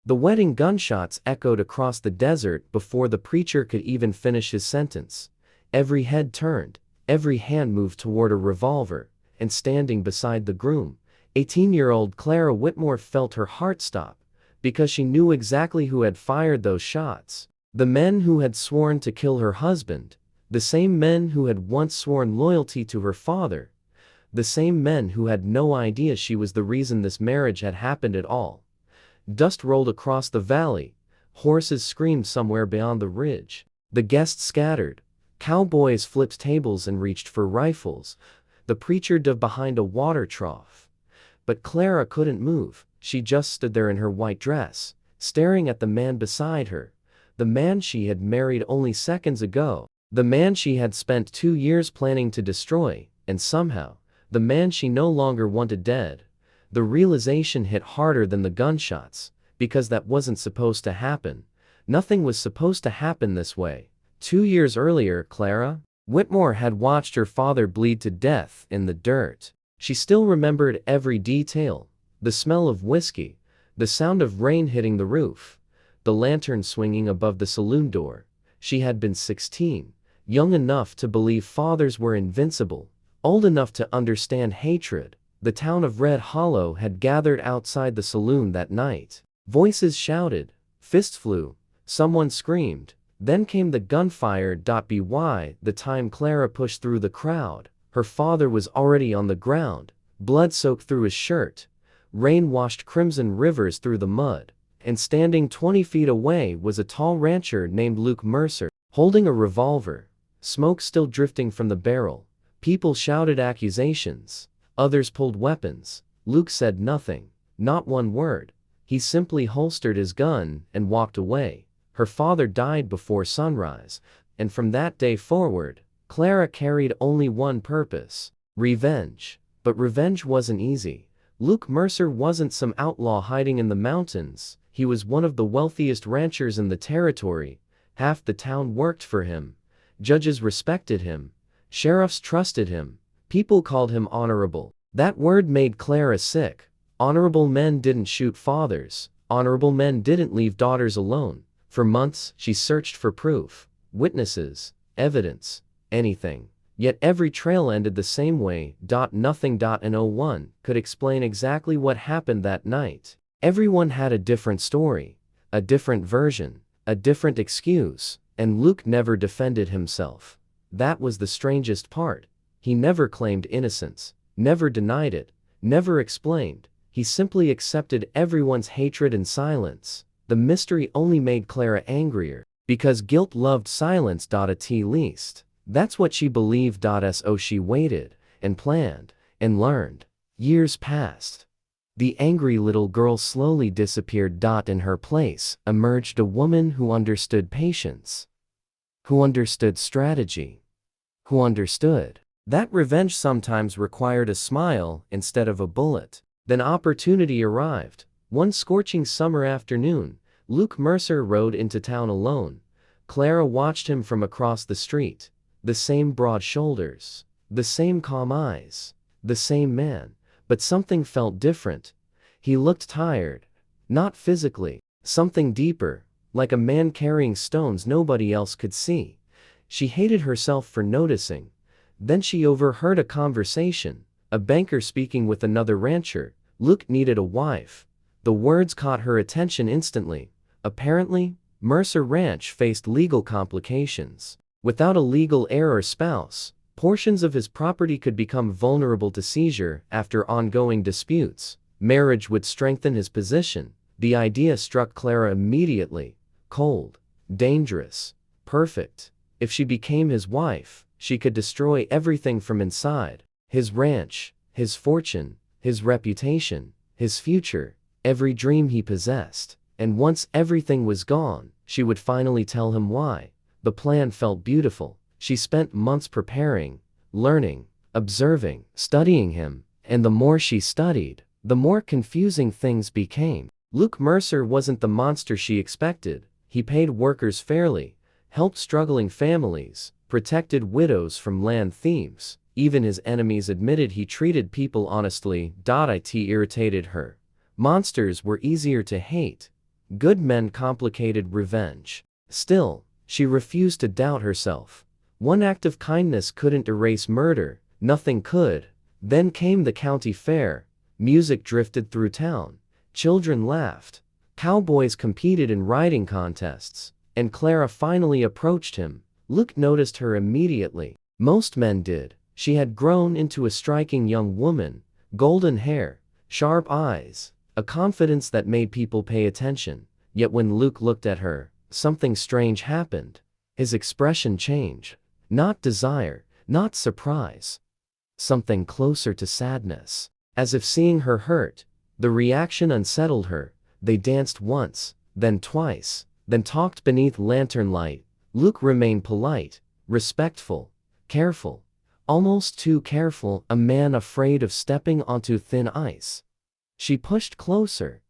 The wedding gunshots echoed across the desert before the preacher could even finish his sentence. Every head turned, every hand moved toward a revolver, and standing beside the groom, 18-year-old Clara Whitmore felt her heart stop, because she knew exactly who had fired those shots. The men who had sworn to kill her husband, the same men who had once sworn loyalty to her father, the same men who had no idea she was the reason this marriage had happened at all. Dust rolled across the valley, horses screamed somewhere beyond the ridge. The guests scattered, cowboys flipped tables and reached for rifles, the preacher dove behind a water trough. But Clara couldn't move, she just stood there in her white dress, staring at the man beside her, the man she had married only seconds ago, the man she had spent 2 years planning to destroy, and somehow, the man she no longer wanted dead. The realization hit harder than the gunshots, because that wasn't supposed to happen. Nothing was supposed to happen this way. 2 years earlier, Clara Whitmore had watched her father bleed to death in the dirt. She still remembered every detail: the smell of whiskey, the sound of rain hitting the roof, the lantern swinging above the saloon door. She had been 16, young enough to believe fathers were invincible, old enough to understand hatred. The town of Red Hollow had gathered outside the saloon that night. Voices shouted, fists flew, someone screamed, then came the gunfire. By the time Clara pushed through the crowd, her father was already on the ground, blood soaked through his shirt. Rain washed crimson rivers through the mud, and standing 20 feet away was a tall rancher named Luke Mercer, holding a revolver, smoke still drifting from the barrel. People shouted accusations. Others pulled weapons. Luke said nothing, not one word. He simply holstered his gun and walked away. Her father died before sunrise, and from that day forward, Clara carried only one purpose: revenge. But revenge wasn't easy. Luke Mercer wasn't some outlaw hiding in the mountains. He was one of the wealthiest ranchers in the territory. Half the town worked for him. Judges respected him. Sheriffs trusted him. People called him honorable. That word made Clara sick. Honorable men didn't shoot fathers. Honorable men didn't leave daughters alone. For months, she searched for proof, witnesses, evidence, anything. Yet every trail ended the same way. Nothing. And no one could explain exactly what happened that night. Everyone had a different story, a different version, a different excuse, and Luke never defended himself. That was the strangest part. He never claimed innocence, never denied it, never explained. He simply accepted everyone's hatred and silence. The mystery only made Clara angrier, because guilt loved silence. At least, that's what she believed. So she waited, and planned, and learned. Years passed. The angry little girl slowly disappeared. In her place emerged a woman who understood patience, who understood strategy, who understood that revenge sometimes required a smile instead of a bullet. Then opportunity arrived. One scorching summer afternoon, Luke Mercer rode into town alone. Clara watched him from across the street. The same broad shoulders, the same calm eyes, the same man, but something felt different. He looked tired, not physically, something deeper, like a man carrying stones nobody else could see. She hated herself for noticing. Then she overheard a conversation, a banker speaking with another rancher. Luke needed a wife. The words caught her attention instantly. Apparently, Mercer Ranch faced legal complications. Without a legal heir or spouse, portions of his property could become vulnerable to seizure after ongoing disputes. Marriage would strengthen his position. The idea struck Clara immediately. Cold, dangerous, perfect. If she became his wife, she could destroy everything from inside: his ranch, his fortune, his reputation, his future, every dream he possessed. And once everything was gone, she would finally tell him why. The plan felt beautiful. She spent months preparing, learning, observing, studying him, and the more she studied, the more confusing things became. Luke Mercer wasn't the monster she expected. He paid workers fairly, helped struggling families, protected widows from land thieves. Even his enemies admitted he treated people honestly. It irritated her. Monsters were easier to hate. Good men complicated revenge. Still, she refused to doubt herself. One act of kindness couldn't erase murder, nothing could. Then came the county fair. Music drifted through town. Children laughed. Cowboys competed in riding contests. And Clara finally approached him. Luke noticed her immediately. Most men did. She had grown into a striking young woman. Golden hair, sharp eyes, a confidence that made people pay attention. Yet when Luke looked at her, something strange happened. His expression changed. Not desire, not surprise. Something closer to sadness. As if seeing her hurt, the reaction unsettled her. They danced once, then twice, then talked beneath lantern light. Luke remained polite, respectful, careful. Almost too careful, a man afraid of stepping onto thin ice. She pushed closer.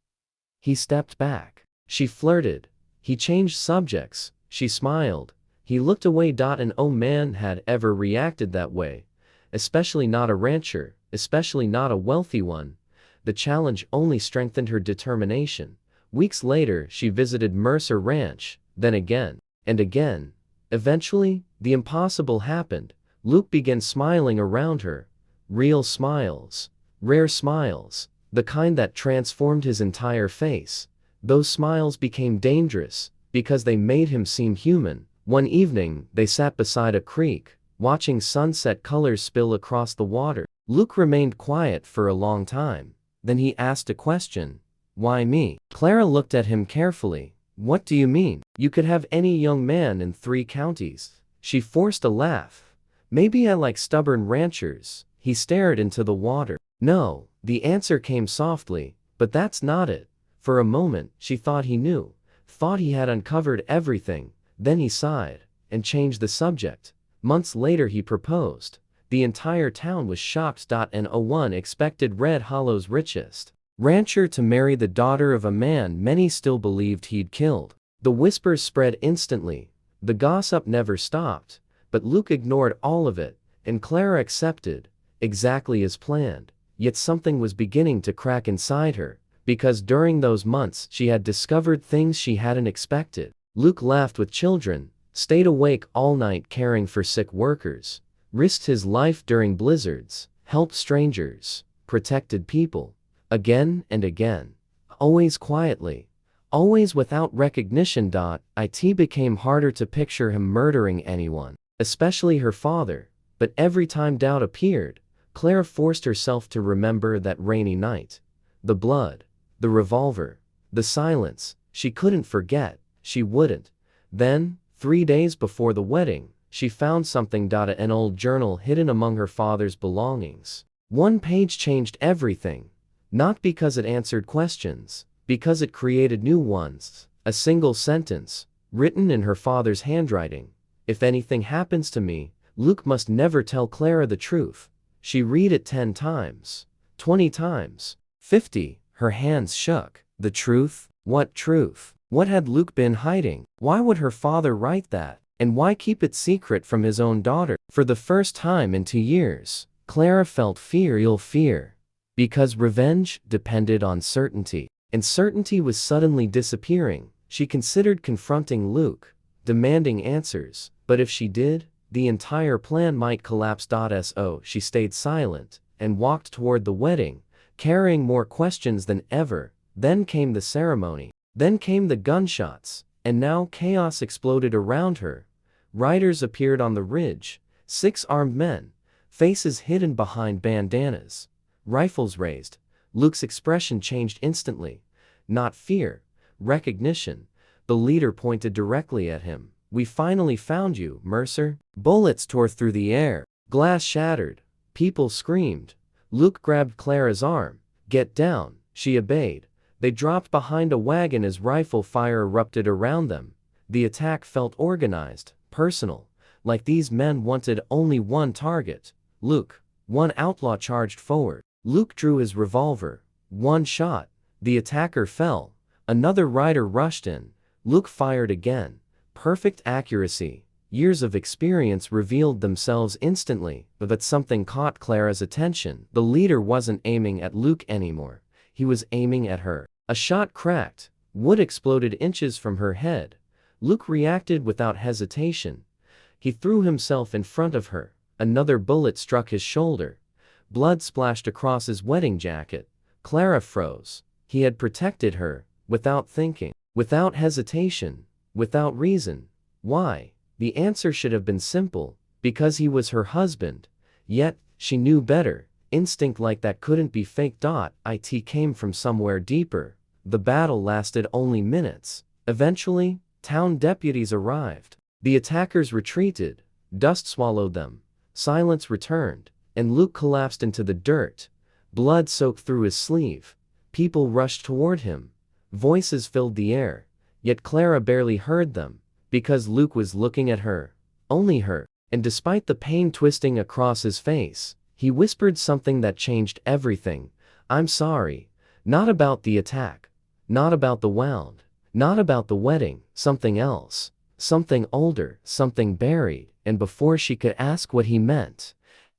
He stepped back. She flirted. He changed subjects. She smiled. He looked away. And no man had ever reacted that way. Especially not a rancher, especially not a wealthy one. The challenge only strengthened her determination. Weeks later, she visited Mercer Ranch, then again, and again. Eventually, the impossible happened. Luke began smiling around her. Real smiles. Rare smiles. The kind that transformed his entire face. Those smiles became dangerous, because they made him seem human. One evening, they sat beside a creek, watching sunset colors spill across the water. Luke remained quiet for a long time. Then he asked a question. Why me? Clara looked at him carefully. What do you mean? You could have any young man in 3 counties. She forced a laugh. Maybe I like stubborn ranchers. He stared into the water. No, the answer came softly, but that's not it. For a moment, she thought he knew, thought he had uncovered everything. Then he sighed and changed the subject. Months later he proposed. The entire town was shocked. And no one expected Red Hollow's richest rancher to marry the daughter of a man many still believed he'd killed. The whispers spread instantly. The gossip never stopped. But Luke ignored all of it, and Clara accepted, exactly as planned. Yet something was beginning to crack inside her, because during those months she had discovered things she hadn't expected. Luke laughed with children, stayed awake all night caring for sick workers, risked his life during blizzards, helped strangers, protected people. Again and again. Always quietly. Always without recognition. It became harder to picture him murdering anyone. Especially her father, but every time doubt appeared, Clara forced herself to remember that rainy night. The blood, the revolver, the silence. She couldn't forget, she wouldn't. Then, 3 days before the wedding, she found something. An old journal hidden among her father's belongings. One page changed everything. Not because it answered questions, because it created new ones. A single sentence, written in her father's handwriting. If anything happens to me, Luke must never tell Clara the truth. She read it 10 times, 20 times, 50. Her hands shook. The truth? What truth? What had Luke been hiding? Why would her father write that? And why keep it secret from his own daughter? For the first time in 2 years, Clara felt fear. Because revenge depended on certainty. And certainty was suddenly disappearing. She considered confronting Luke, demanding answers. But if she did, the entire plan might collapse. So she stayed silent and walked toward the wedding, carrying more questions than ever. Then came the ceremony. Then came the gunshots. And now chaos exploded around her. Riders appeared on the ridge. 6 armed men, faces hidden behind bandanas, rifles raised. Luke's expression changed instantly. Not fear, recognition. The leader pointed directly at him. We finally found you, Mercer. Bullets tore through the air. Glass shattered. People screamed. Luke grabbed Clara's arm. Get down. She obeyed. They dropped behind a wagon as rifle fire erupted around them. The attack felt organized, personal, like these men wanted only one target. Luke. One outlaw charged forward. Luke drew his revolver. One shot. The attacker fell. Another rider rushed in. Luke fired again. Perfect accuracy. Years of experience revealed themselves instantly, but something caught Clara's attention. The leader wasn't aiming at Luke anymore. He was aiming at her. A shot cracked. Wood exploded inches from her head. Luke reacted without hesitation. He threw himself in front of her. Another bullet struck his shoulder. Blood splashed across his wedding jacket. Clara froze. He had protected her, without thinking, without hesitation, without reason. Why? The answer should have been simple. Because he was her husband. Yet, she knew better. Instinct like that couldn't be faked. It came from somewhere deeper. The battle lasted only minutes. Eventually, town deputies arrived. The attackers retreated. Dust swallowed them. Silence returned, and Luke collapsed into the dirt. Blood soaked through his sleeve. People rushed toward him. Voices filled the air. Yet Clara barely heard them, because Luke was looking at her. Only her. And despite the pain twisting across his face, he whispered something that changed everything. "I'm sorry. Not about the attack. Not about the wound. Not about the wedding. Something else. Something older. Something buried." And before she could ask what he meant,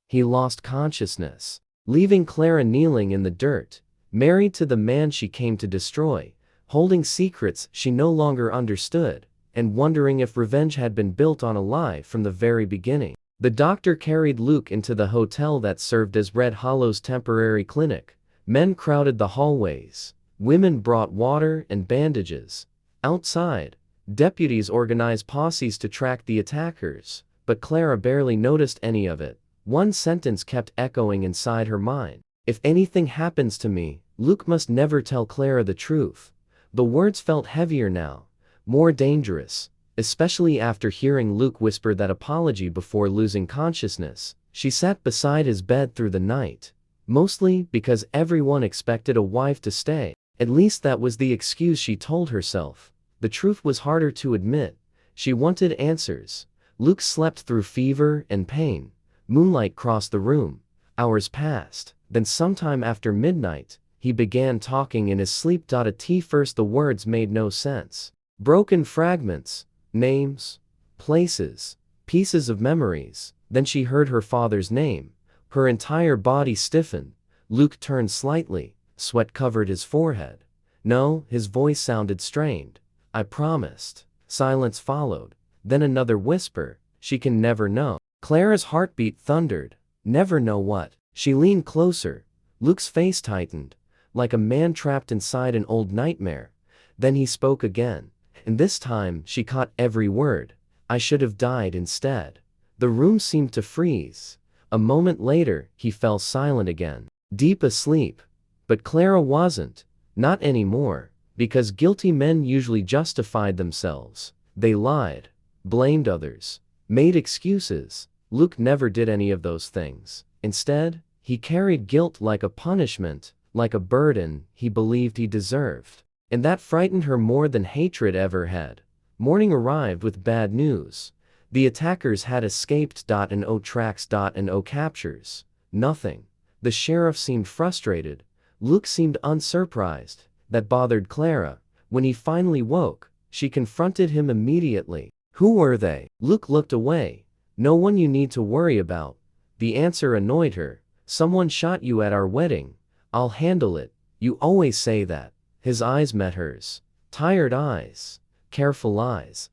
he lost consciousness, leaving Clara kneeling in the dirt, married to the man she came to destroy, holding secrets she no longer understood, and wondering if revenge had been built on a lie from the very beginning. The doctor carried Luke into the hotel that served as Red Hollow's temporary clinic. Men crowded the hallways. Women brought water and bandages. Outside, deputies organized posses to track the attackers, but Clara barely noticed any of it. One sentence kept echoing inside her mind. "If anything happens to me, Luke must never tell Clara the truth." The words felt heavier now, more dangerous, especially after hearing Luke whisper that apology before losing consciousness. She sat beside his bed through the night, mostly because everyone expected a wife to stay. At least that was the excuse she told herself. The truth was harder to admit. She wanted answers. Luke slept through fever and pain. Moonlight crossed the room. Hours passed. Then sometime after midnight, he began talking in his sleep. At first the words made no sense. Broken fragments, names, places, pieces of memories. Then she heard her father's name. Her entire body stiffened. Luke turned slightly. Sweat covered his forehead. "No," his voice sounded strained. "I promised." Silence followed. Then another whisper. "She can never know." Clara's heartbeat thundered. Never know what? She leaned closer. Luke's face tightened, like a man trapped inside an old nightmare. Then he spoke again. And this time, she caught every word. "I should have died instead." The room seemed to freeze. A moment later, he fell silent again. Deep asleep. But Clara wasn't. Not anymore. Because guilty men usually justified themselves. They lied. Blamed others. Made excuses. Luke never did any of those things. Instead, he carried guilt like a punishment, like a burden he believed he deserved. And that frightened her more than hatred ever had. Morning arrived with bad news. The attackers had escaped. No tracks. No captures. Nothing. The sheriff seemed frustrated. Luke seemed unsurprised. That bothered Clara. When he finally woke, she confronted him immediately. "Who were they?" Luke looked away. "No one you need to worry about." The answer annoyed her. "Someone shot you at our wedding." "I'll handle it. You always say that." His eyes met hers. Tired eyes. Careful eyes.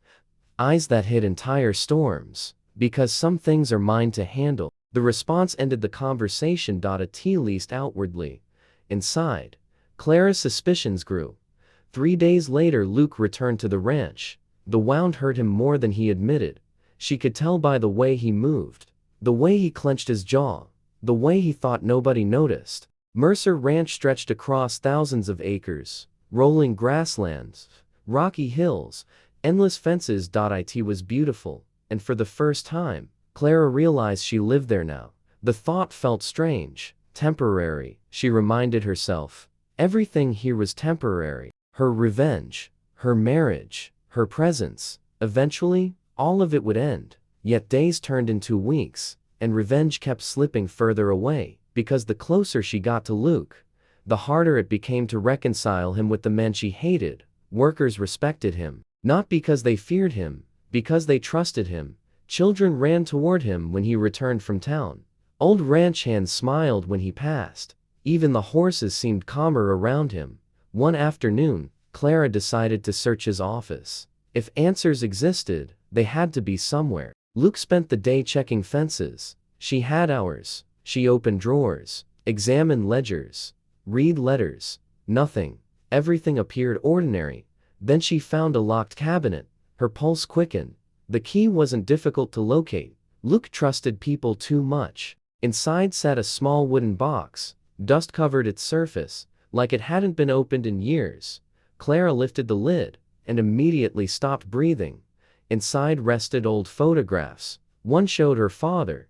Eyes that hid entire storms. "Because some things are mine to handle." The response ended the conversation. At least outwardly. Inside, Clara's suspicions grew. 3 days later, Luke returned to the ranch. The wound hurt him more than he admitted. She could tell by the way he moved. The way he clenched his jaw. The way he thought nobody noticed. Mercer Ranch stretched across thousands of acres. Rolling grasslands. Rocky hills. Endless fences. It was beautiful. And for the first time, Clara realized she lived there now. The thought felt strange. Temporary, she reminded herself. Everything here was temporary. Her revenge. Her marriage. Her presence. Eventually, all of it would end. Yet days turned into weeks, and revenge kept slipping further away, because the closer she got to Luke, the harder it became to reconcile him with the men she hated. Workers respected him, not because they feared him, because they trusted him. Children ran toward him when he returned from town. Old ranch hands smiled when he passed. Even the horses seemed calmer around him. One afternoon, Clara decided to search his office. If answers existed, they had to be somewhere. Luke spent the day checking fences. She had hours. She opened drawers, examined ledgers, read letters. Nothing. Everything appeared ordinary. Then she found a locked cabinet. Her pulse quickened. The key wasn't difficult to locate. Luke trusted people too much. Inside sat a small wooden box. Dust covered its surface, like it hadn't been opened in years. Clara lifted the lid, and immediately stopped breathing. Inside rested old photographs. One showed her father,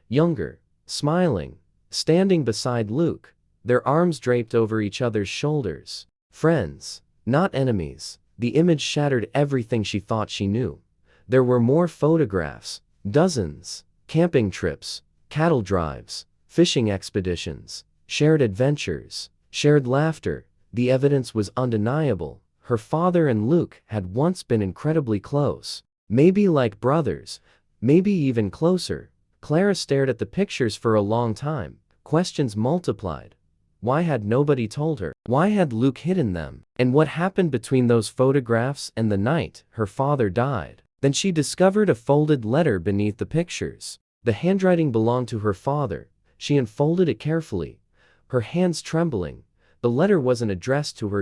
younger, smiling, standing beside Luke, their arms draped over each other's shoulders. Friends, not enemies. The image shattered everything she thought she knew. There were more photographs, dozens, camping trips, cattle drives, fishing expeditions, shared adventures, shared laughter. The evidence was undeniable. Her father and Luke had once been incredibly close. Maybe like brothers, maybe even closer. Clara stared at the pictures for a long time. Questions multiplied. Why had nobody told her? Why had Luke hidden them? And what happened between those photographs and the night her father died? Then she discovered a folded letter beneath the pictures. The handwriting belonged to her father. She unfolded it carefully, her hands trembling. The letter wasn't addressed to her.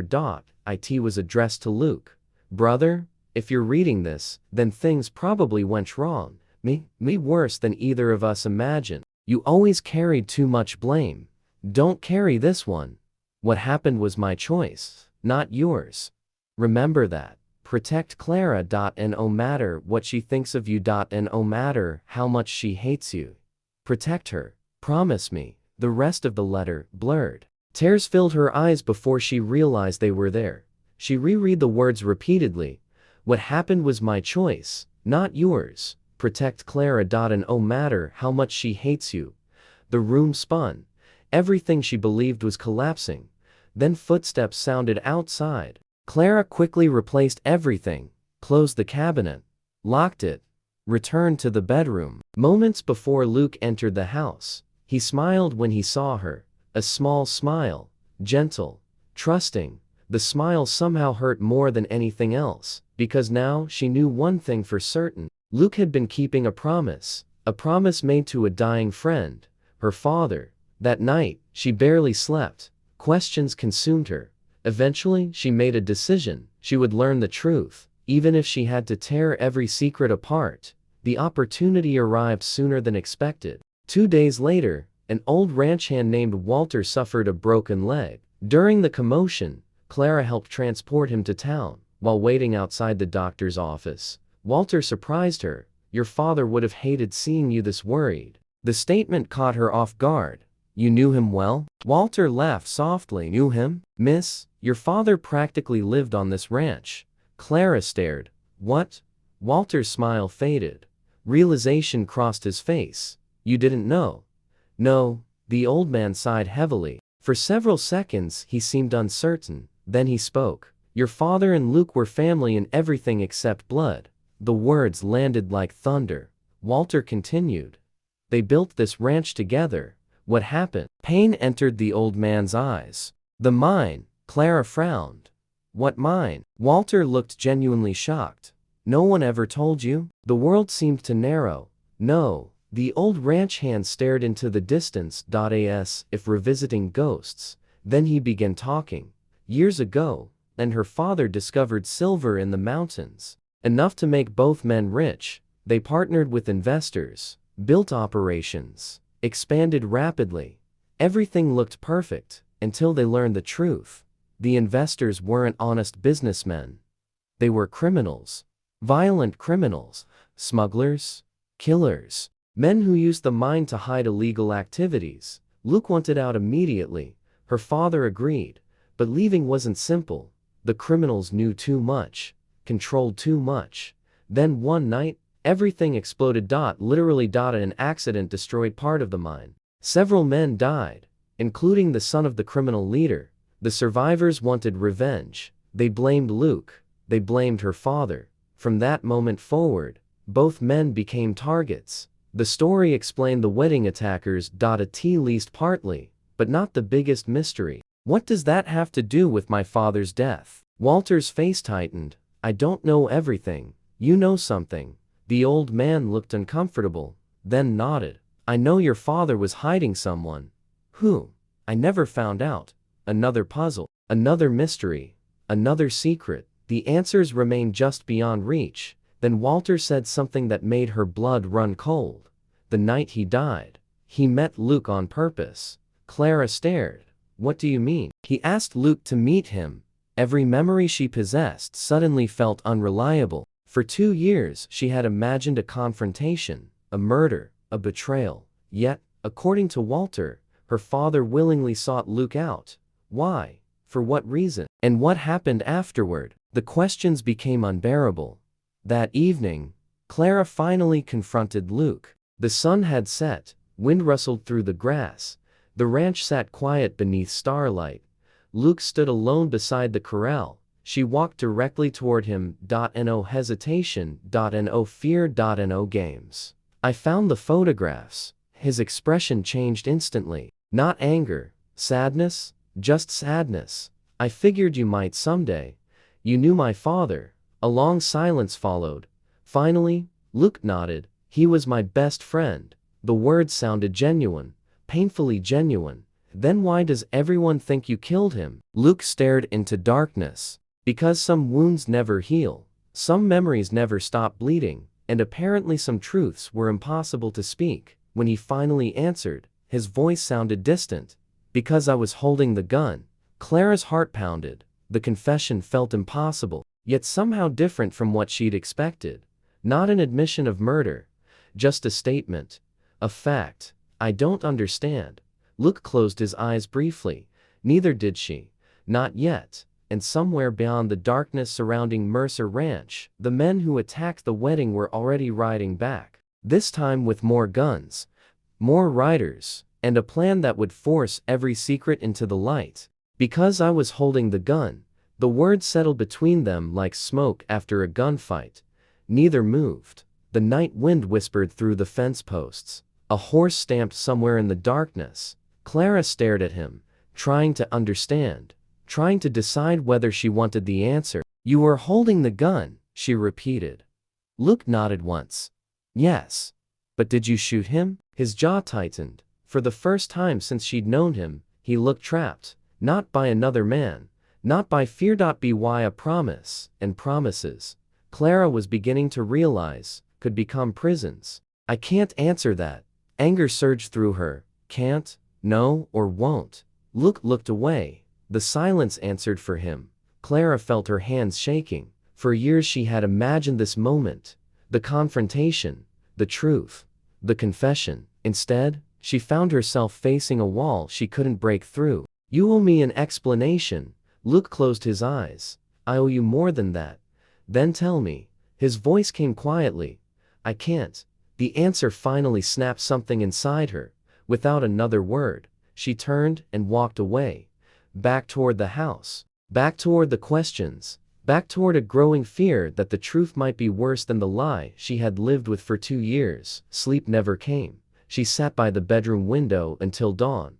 It was addressed to Luke. Brother, if you're reading this, then things probably went wrong. Me worse than either of us imagined. You always carried too much blame. Don't carry this one. What happened was my choice, not yours. Remember that. Protect Clara. No matter what she thinks of you. No matter how much she hates you. Protect her. Promise me. The rest of the letter blurred. Tears filled her eyes before she realized they were there. She reread the words repeatedly. What happened was my choice, not yours. Protect Clara. No matter how much she hates you. The room spun. Everything she believed was collapsing. Then footsteps sounded outside. Clara quickly replaced everything, closed the cabinet, locked it, returned to the bedroom. Moments before Luke entered the house, he smiled when he saw her. A small smile, gentle, trusting. The smile somehow hurt more than anything else, because now she knew one thing for certain. Luke had been keeping a promise made to a dying friend, her father. That night, she barely slept. Questions consumed her. Eventually, she made a decision. She would learn the truth, even if she had to tear every secret apart. The opportunity arrived sooner than expected. 2 days later, an old ranch hand named Walter suffered a broken leg. During the commotion, Clara helped transport him to town. While waiting outside the doctor's office, Walter surprised her. Your father would have hated seeing you this worried. The statement caught her off guard. You knew him well? Walter laughed softly. Knew him? Miss, your father practically lived on this ranch. Clara stared. What? Walter's smile faded. Realization crossed his face. You didn't know? No, the old man sighed heavily. For several seconds he seemed uncertain. Then he spoke. Your father and Luke were family in everything except blood. The words landed like thunder. Walter continued. They built this ranch together. What happened? Pain entered the old man's eyes. The mine. Clara frowned. What mine? Walter looked genuinely shocked. No one ever told you? The world seemed to narrow. No. The old ranch hand stared into the distance. As if revisiting ghosts. Then he began talking. Years ago, and her father discovered silver in the mountains. Enough to make both men rich. They partnered with investors, built operations, expanded rapidly. Everything looked perfect, until they learned the truth. The investors weren't honest businessmen. They were criminals. Violent criminals. Smugglers. Killers. Men who used the mine to hide illegal activities. Luke wanted out immediately. Her father agreed. But leaving wasn't simple. The criminals knew too much. Controlled too much. Then one night, everything exploded. Literally. An accident destroyed part of the mine. Several men died, including the son of the criminal leader. The survivors wanted revenge. They blamed Luke. They blamed her father. From that moment forward, both men became targets. The story explained the wedding attackers. At least partly, but not the biggest mystery. What does that have to do with my father's death? Walter's face tightened. I don't know everything. You know something. The old man looked uncomfortable, then nodded. I know your father was hiding someone. Who? I never found out. Another puzzle, another mystery, another secret. The answers remained just beyond reach. Then Walter said something that made her blood run cold. The night he died, he met Luke on purpose. Clara stared. What do you mean? He asked Luke to meet him. Every memory she possessed suddenly felt unreliable. For 2 years she had imagined a confrontation, a murder, a betrayal. Yet, according to Walter, her father willingly sought Luke out. Why? For what reason? And what happened afterward? The questions became unbearable. That evening, Clara finally confronted Luke. The sun had set, wind rustled through the grass. The ranch sat quiet beneath starlight. Luke stood alone beside the corral. She walked directly toward him. No hesitation, no fear, no games. I found the photographs. His expression changed instantly. Not anger, sadness, just sadness. I figured you might someday. You knew my father. A long silence followed. Finally, Luke nodded. He was my best friend. The words sounded genuine, painfully genuine. Then why does everyone think you killed him? Luke stared into darkness. Because some wounds never heal, some memories never stop bleeding, and apparently some truths were impossible to speak. When he finally answered, his voice sounded distant. Because I was holding the gun. Clara's heart pounded. The confession felt impossible, yet somehow different from what she'd expected. Not an admission of murder, just a statement, a fact. I don't understand. Luke closed his eyes briefly. Neither did she. Not yet. And somewhere beyond the darkness surrounding Mercer Ranch, the men who attacked the wedding were already riding back. This time with more guns, more riders, and a plan that would force every secret into the light. Because I was holding the gun, the words settled between them like smoke after a gunfight. Neither moved. The night wind whispered through the fence posts. A horse stamped somewhere in the darkness. Clara stared at him, trying to understand, trying to decide whether she wanted the answer. You were holding the gun, she repeated. Luke nodded once. Yes. But did you shoot him? His jaw tightened. For the first time since she'd known him, he looked trapped. Not by another man. Not by fear. By a promise, and promises, Clara was beginning to realize, could become prisons. I can't answer that. Anger surged through her. Can't, no, or won't. Luke looked away. The silence answered for him. Clara felt her hands shaking. For years she had imagined this moment. The confrontation, the truth, the confession. Instead, she found herself facing a wall she couldn't break through. You owe me an explanation. Luke closed his eyes. I owe you more than that. Then tell me. His voice came quietly. I can't. The answer finally snapped something inside her. Without another word, she turned and walked away. Back toward the house. Back toward the questions. Back toward a growing fear that the truth might be worse than the lie she had lived with for 2 years. Sleep never came. She sat by the bedroom window until dawn,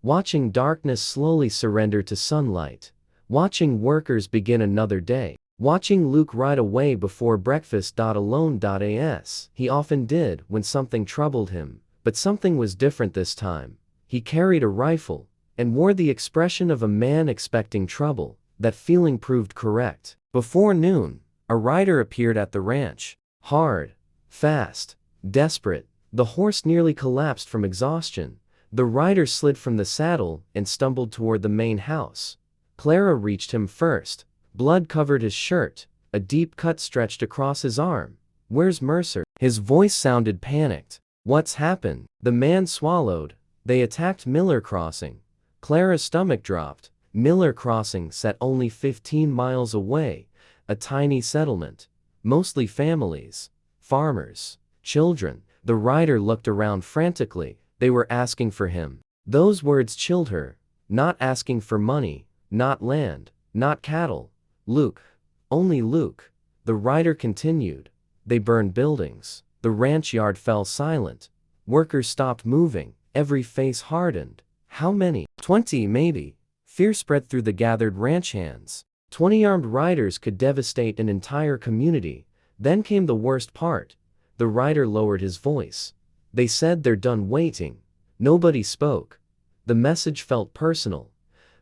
watching darkness slowly surrender to sunlight, watching workers begin another day, watching Luke ride away before breakfast. Alone. As he often did when something troubled him, but something was different this time. He carried a rifle and wore the expression of a man expecting trouble. That feeling proved correct. Before noon, a rider appeared at the ranch. Hard, fast, desperate. The horse nearly collapsed from exhaustion. The rider slid from the saddle and stumbled toward the main house. Clara reached him first. Blood covered his shirt. A deep cut stretched across his arm. Where's Mercer? His voice sounded panicked. What's happened? The man swallowed. They attacked Miller Crossing. Clara's stomach dropped. Miller Crossing sat only 15 miles away, a tiny settlement. Mostly families, farmers, children. The rider looked around frantically. They were asking for him. Those words chilled her. Not asking for money, not land, not cattle. Luke. Only Luke. The rider continued. They burned buildings. The ranch yard fell silent. Workers stopped moving. Every face hardened. How many? 20 maybe. Fear spread through the gathered ranch hands. 20 armed riders could devastate an entire community. Then came the worst part. The rider lowered his voice. They said they're done waiting. Nobody spoke. The message felt personal,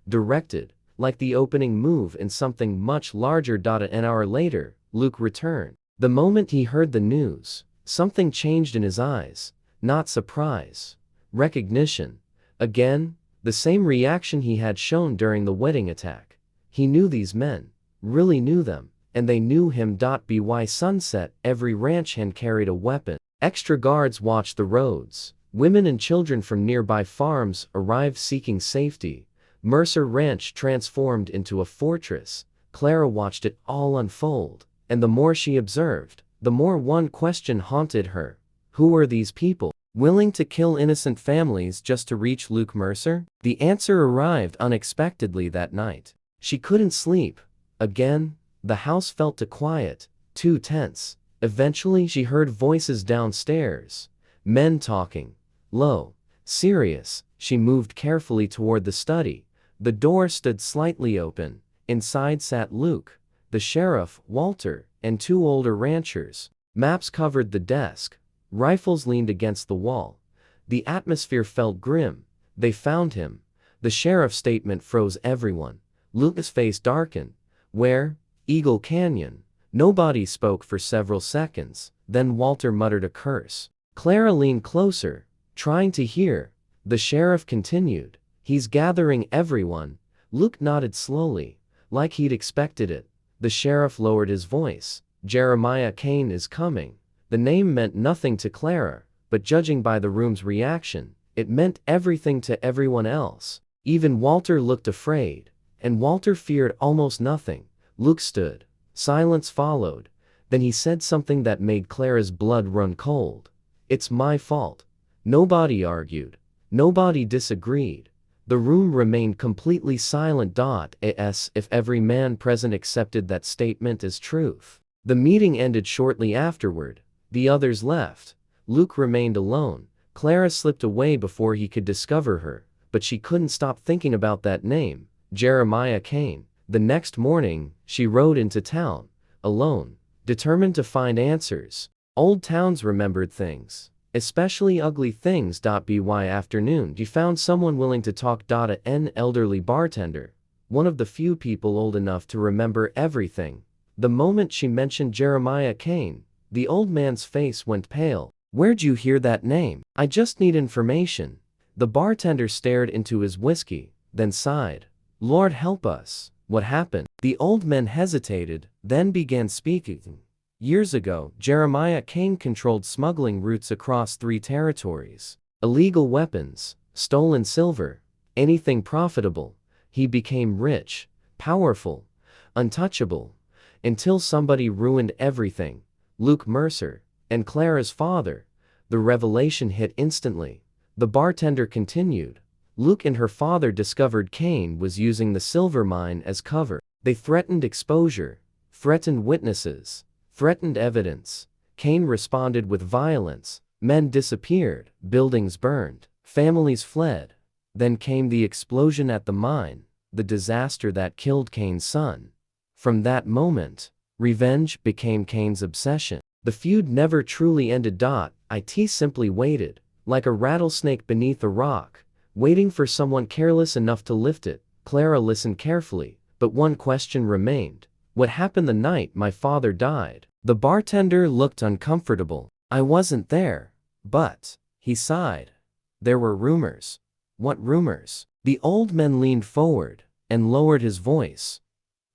directed, like the opening move in something much larger. An hour later, Luke returned. The moment he heard the news, something changed in his eyes. Not surprise. Recognition. Again, the same reaction he had shown during the wedding attack. He knew these men, really knew them, and they knew him. By sunset, every ranch hand carried a weapon. Extra guards watched the roads. Women and children from nearby farms arrived seeking safety. Mercer Ranch transformed into a fortress. Clara watched it all unfold, and the more she observed, the more one question haunted her. Who were these people, willing to kill innocent families just to reach Luke Mercer? The answer arrived unexpectedly that night. She couldn't sleep. Again, the house felt too quiet, too tense. Eventually she heard voices downstairs. Men talking. Low. Serious. She moved carefully toward the study. The door stood slightly open. Inside sat Luke, the sheriff, Walter, and 2 older ranchers. Maps covered the desk. Rifles leaned against the wall. The atmosphere felt grim. They found him. The sheriff's statement froze everyone. Luke's face darkened. Where? Eagle Canyon. Nobody spoke for several seconds. Then Walter muttered a curse. Clara leaned closer, trying to hear. The sheriff continued. He's gathering everyone. Luke nodded slowly, like he'd expected it. The sheriff lowered his voice. Jeremiah Kane is coming. The name meant nothing to Clara, but judging by the room's reaction, it meant everything to everyone else. Even Walter looked afraid, and Walter feared almost nothing. Luke stood. Silence followed. Then he said something that made Clara's blood run cold. It's my fault. Nobody argued. Nobody disagreed. The room remained completely silent. As if every man present accepted that statement as truth. The meeting ended shortly afterward. The others left. Luke remained alone. Clara slipped away before he could discover her, but she couldn't stop thinking about that name, Jeremiah Kane. The next morning, she rode into town, alone, determined to find answers. Old towns remembered things, especially ugly things. By afternoon, she found someone willing to talk. An elderly bartender, one of the few people old enough to remember everything. The moment she mentioned Jeremiah Kane, the old man's face went pale. Where'd you hear that name? I just need information. The bartender stared into his whiskey, then sighed. Lord help us. What happened? The old man hesitated, then began speaking. Years ago, Jeremiah Kane controlled smuggling routes across 3 territories. Illegal weapons, stolen silver, anything profitable. He became rich, powerful, untouchable, until somebody ruined everything. Luke Mercer, and Clara's father. The revelation hit instantly. The bartender continued. Luke and her father discovered Kane was using the silver mine as cover. They threatened exposure, threatened witnesses, threatened evidence. Kane responded with violence. Men disappeared, buildings burned, families fled. Then came the explosion at the mine, the disaster that killed Kane's son. From that moment, revenge became Kane's obsession. The feud never truly ended. It simply waited, like a rattlesnake beneath a rock, waiting for someone careless enough to lift it. Clara listened carefully, but one question remained. What happened the night my father died? The bartender looked uncomfortable. I wasn't there. But, he sighed. There were rumors. What rumors? The old man leaned forward and lowered his voice.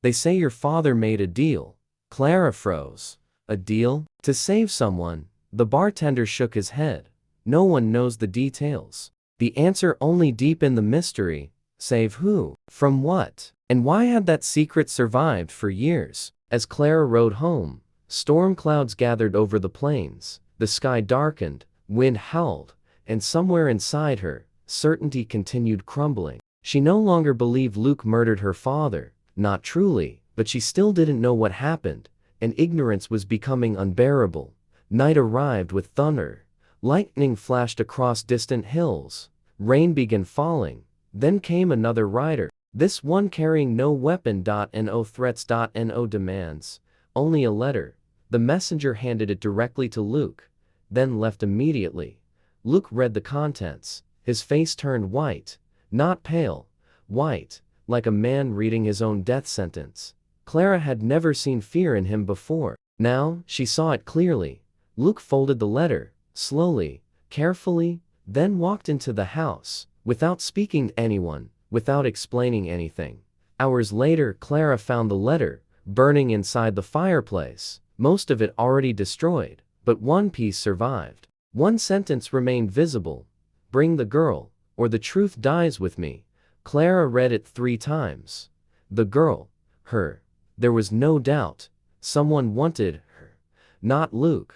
They say your father made a deal. Clara froze. A deal? To save someone? The bartender shook his head. No one knows the details. The answer only deepened the mystery. Save who? From what? And why had that secret survived for years? As Clara rode home, storm clouds gathered over the plains. The sky darkened, wind howled, and somewhere inside her, certainty continued crumbling. She no longer believed Luke murdered her father. Not truly, but she still didn't know what happened, and ignorance was becoming unbearable. Night arrived with thunder. Lightning flashed across distant hills. Rain began falling. Then came another rider. This one carrying no weapon. No threats. No demands. Only a letter. The messenger handed it directly to Luke, then left immediately. Luke read the contents. His face turned white. Not pale. White, like a man reading his own death sentence. Clara had never seen fear in him before. Now, she saw it clearly. Luke folded the letter, slowly, carefully, then walked into the house, without speaking to anyone, without explaining anything. Hours later, Clara found the letter, burning inside the fireplace, most of it already destroyed, but one piece survived. One sentence remained visible. "Bring the girl, or the truth dies with me." Clara read it 3 times. The girl. Her. There was no doubt. Someone wanted her. Not Luke.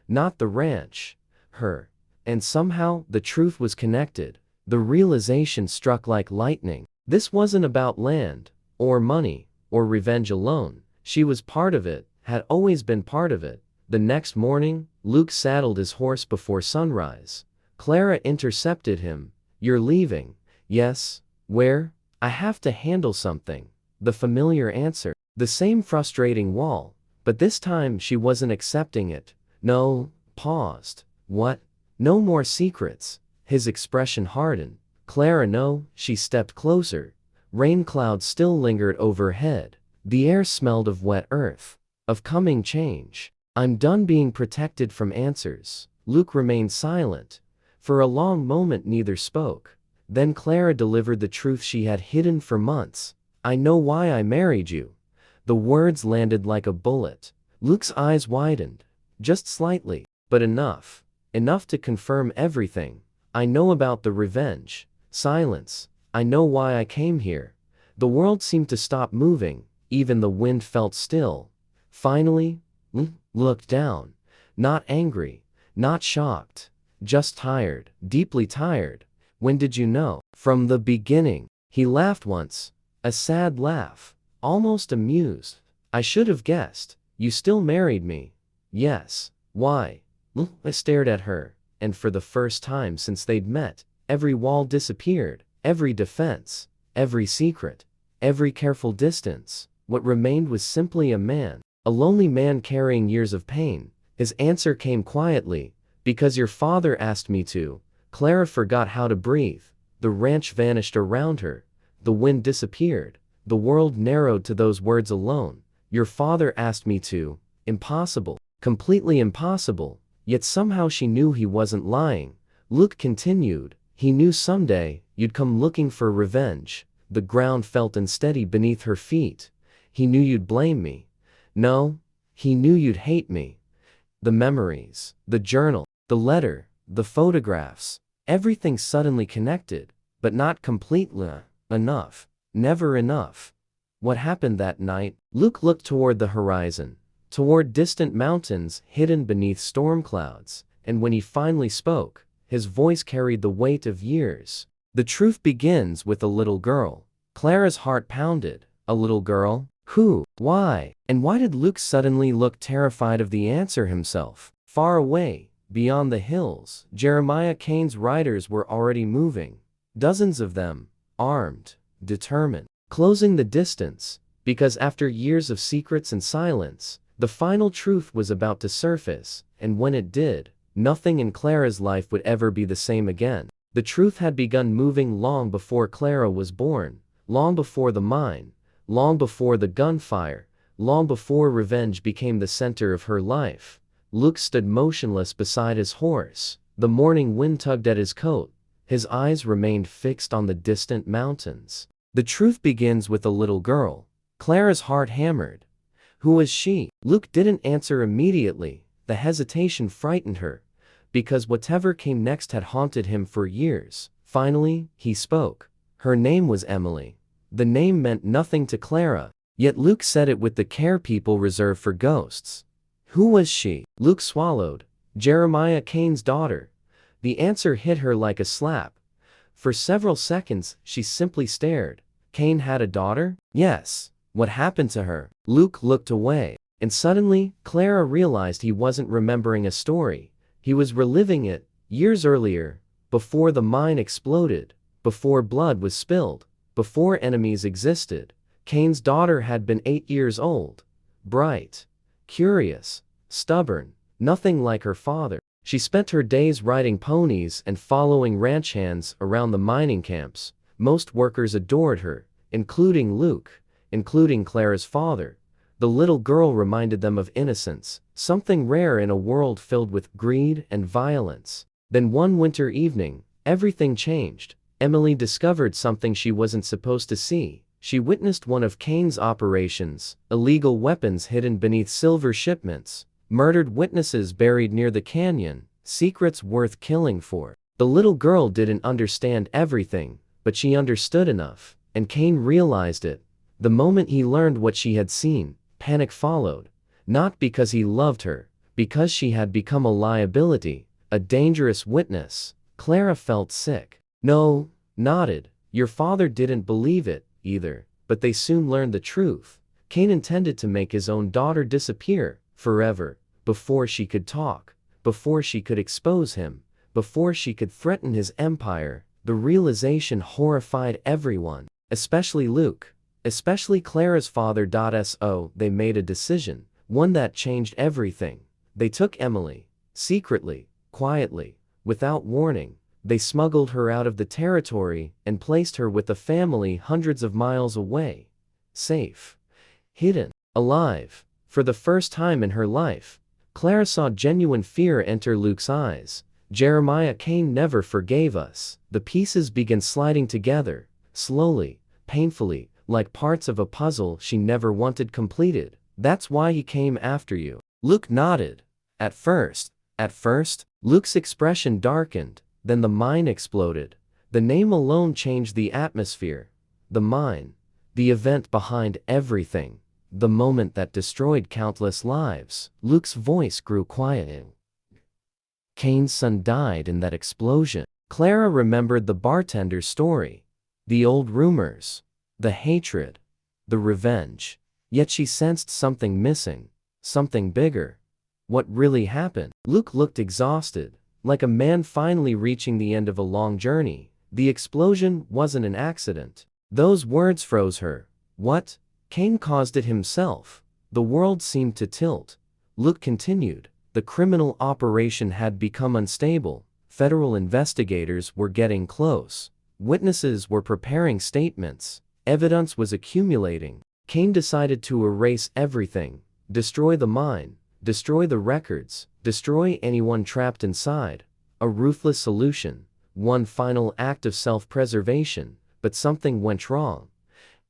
Not the ranch. Her. And somehow, the truth was connected. The realization struck like lightning. This wasn't about land, or money, or revenge alone. She was part of it, had always been part of it. The next morning, Luke saddled his horse before sunrise. Clara intercepted him. "You're leaving?" "Yes." "Where?" "I have to handle something." The familiar answer. The same frustrating wall. But this time she wasn't accepting it. "No." Paused. "What?" "No more secrets." His expression hardened. "Clara, no." She stepped closer. Rain clouds still lingered overhead. The air smelled of wet earth. Of coming change. "I'm done being protected from answers." Luke remained silent. For a long moment neither spoke. Then Clara delivered the truth she had hidden for months. "I know why I married you." The words landed like a bullet. Luke's eyes widened. Just slightly, but enough. Enough to confirm everything. "I know about the revenge." Silence. "I know why I came here." The world seemed to stop moving. Even the wind felt still. Finally, Luke looked down. Not angry. Not shocked. Just tired. Deeply tired. "When did you know?" "From the beginning." He laughed once. A sad laugh. Almost amused. "I should have guessed. You still married me." "Yes." "Why?" Luke stared at her, and for the first time since they'd met, every wall disappeared, every defense, every secret, every careful distance. What remained was simply a man, a lonely man carrying years of pain. His answer came quietly. "Because your father asked me to." Clara forgot how to breathe. The ranch vanished around her. The wind disappeared. The world narrowed to those words alone. "Your father asked me to." Impossible. Completely impossible. Yet somehow she knew he wasn't lying. Luke continued. "He knew someday, you'd come looking for revenge." The ground felt unsteady beneath her feet. "He knew you'd blame me." "No. He knew you'd hate me." The memories. The journal. The letter. The photographs. Everything suddenly connected. But not completely enough. Never enough. What happened that night? Luke looked toward the horizon. Toward distant mountains hidden beneath storm clouds. And when he finally spoke, his voice carried the weight of years. "The truth begins with a little girl." Clara's heart pounded. A little girl? Who? Why? And why did Luke suddenly look terrified of the answer himself? Far away, beyond the hills, Jeremiah Kane's riders were already moving. Dozens of them, armed, determined, closing the distance, because after years of secrets and silence, the final truth was about to surface, and when it did, nothing in Clara's life would ever be the same again. The truth had begun moving long before Clara was born, long before the mine, long before the gunfire, long before revenge became the center of her life. Luke stood motionless beside his horse. The morning wind tugged at his coat. His eyes remained fixed on the distant mountains. "The truth begins with a little girl." Clara's heart hammered. Who was she? Luke didn't answer immediately. The hesitation frightened her, because whatever came next had haunted him for years. Finally, he spoke. Her name was Emily. The name meant nothing to Clara, yet Luke said it with the care people reserve for ghosts. Who was she? Luke swallowed. Jeremiah Kane's daughter. The answer hit her like a slap. For several seconds, she simply stared. Kane had a daughter? Yes. What happened to her? Luke looked away, and suddenly, Clara realized he wasn't remembering a story. He was reliving it, years earlier, before the mine exploded, before blood was spilled, Before enemies existed, Cain's daughter had been 8 years old. Bright, curious, stubborn, nothing like her father. She spent her days riding ponies and following ranch hands around the mining camps. Most workers adored her, including Luke, including Clara's father. The little girl reminded them of innocence, something rare in a world filled with greed and violence. Then one winter evening, everything changed. Emily discovered something she wasn't supposed to see. She witnessed one of Cain's operations, illegal weapons hidden beneath silver shipments, murdered witnesses buried near the canyon, secrets worth killing for. The little girl didn't understand everything, but she understood enough, and Cain realized it. The moment he learned what she had seen, panic followed. Not because he loved her, because she had become a liability, a dangerous witness. Clara felt sick. No, nodded. Your father didn't believe it, either, but they soon learned the truth. Cain intended to make his own daughter disappear, forever, before she could talk, before she could expose him, before she could threaten his empire. The realization horrified everyone, especially Luke, especially Clara's father. So they made a decision, one that changed everything. They took Emily, secretly, quietly, without warning. They smuggled her out of the territory and placed her with a family hundreds of miles away. Safe. Hidden. Alive. For the first time in her life, Clara saw genuine fear enter Luke's eyes. Jeremiah, Cain never forgave us. The pieces began sliding together, slowly, painfully, like parts of a puzzle she never wanted completed. That's why he came after you. Luke nodded. At first, Luke's expression darkened. Then the mine exploded. The name alone changed the atmosphere. The mine. The event behind everything. The moment that destroyed countless lives. Luke's voice grew quiet. Cain's son died in that explosion. Clara remembered the bartender's story. The old rumors. The hatred. The revenge. Yet she sensed something missing. Something bigger. What really happened? Luke looked exhausted. Like a man finally reaching the end of a long journey. The explosion wasn't an accident. Those words froze her. What? Cain caused it himself. The world seemed to tilt. Luke continued. The criminal operation had become unstable. Federal investigators were getting close. Witnesses were preparing statements. Evidence was accumulating. Cain decided to erase everything. Destroy the mine. Destroy the records. Destroy anyone trapped inside. A ruthless solution. One final act of self-preservation. But something went wrong.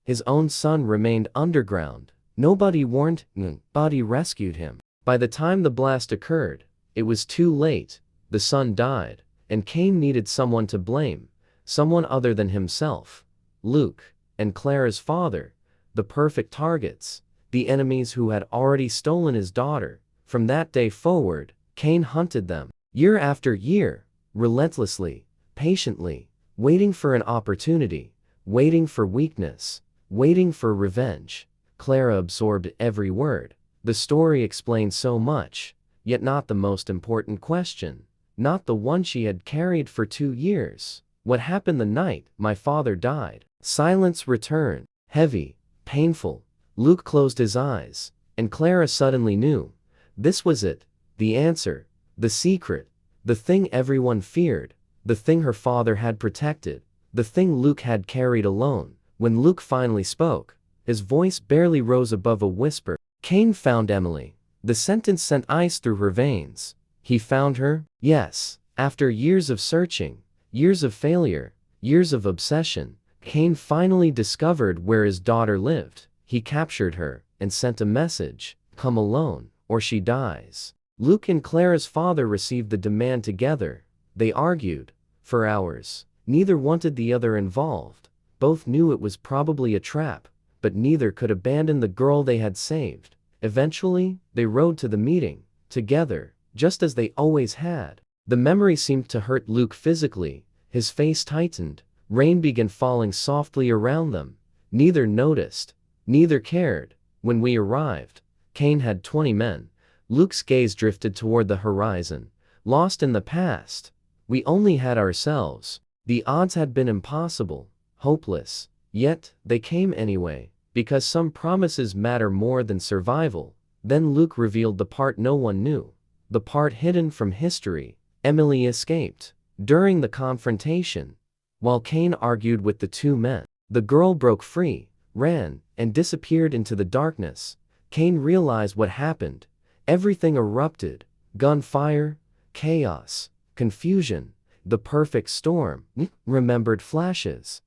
His own son remained underground. Nobody warned, nobody rescued him. By the time the blast occurred, it was too late. The son died, and Cain needed someone to blame. Someone other than himself. Luke, and Clara's father. The perfect targets. The enemies who had already stolen his daughter. From that day forward, Cain hunted them, year after year, relentlessly, patiently, waiting for an opportunity, waiting for weakness, waiting for revenge. Clara absorbed every word. The story explained so much, yet not the most important question, not the one she had carried for 2 years. What happened the night my father died? Silence returned, heavy, painful. Luke closed his eyes, and Clara suddenly knew. This was it, the answer, the secret, the thing everyone feared, the thing her father had protected, the thing Luke had carried alone. When Luke finally spoke, his voice barely rose above a whisper. Cain found Emily. The sentence sent ice through her veins. He found her? Yes. After years of searching, years of failure, years of obsession, Cain finally discovered where his daughter lived. He captured her and sent a message. Come alone, or she dies. Luke and Clara's father received the demand together. They argued for hours. Neither wanted the other involved. Both knew it was probably a trap, but neither could abandon the girl they had saved. Eventually, they rode to the meeting, together, just as they always had. The memory seemed to hurt Luke physically. His face tightened. Rain began falling softly around them. Neither noticed. Neither cared. When we arrived, Cain had 20 men. Luke's gaze drifted toward the horizon. Lost in the past. We only had ourselves. The odds had been impossible, hopeless. Yet, they came anyway, because some promises matter more than survival. Then Luke revealed the part no one knew. The part hidden from history. Emily escaped. During the confrontation, while Cain argued with the two men, the girl broke free, ran, and disappeared into the darkness. Cain realized what happened. Everything erupted. Gunfire, chaos, confusion, the perfect storm. Remembered flashes,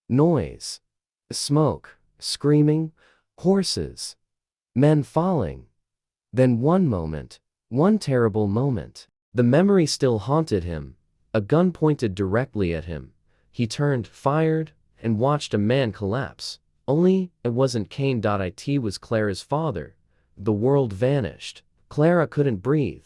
noise, smoke, screaming, horses, men falling. Then one moment, one terrible moment. The memory still haunted him. A gun pointed directly at him. He turned, fired, and watched a man collapse. Only, it wasn't Cain. It was Clara's father. The world vanished. Clara couldn't breathe,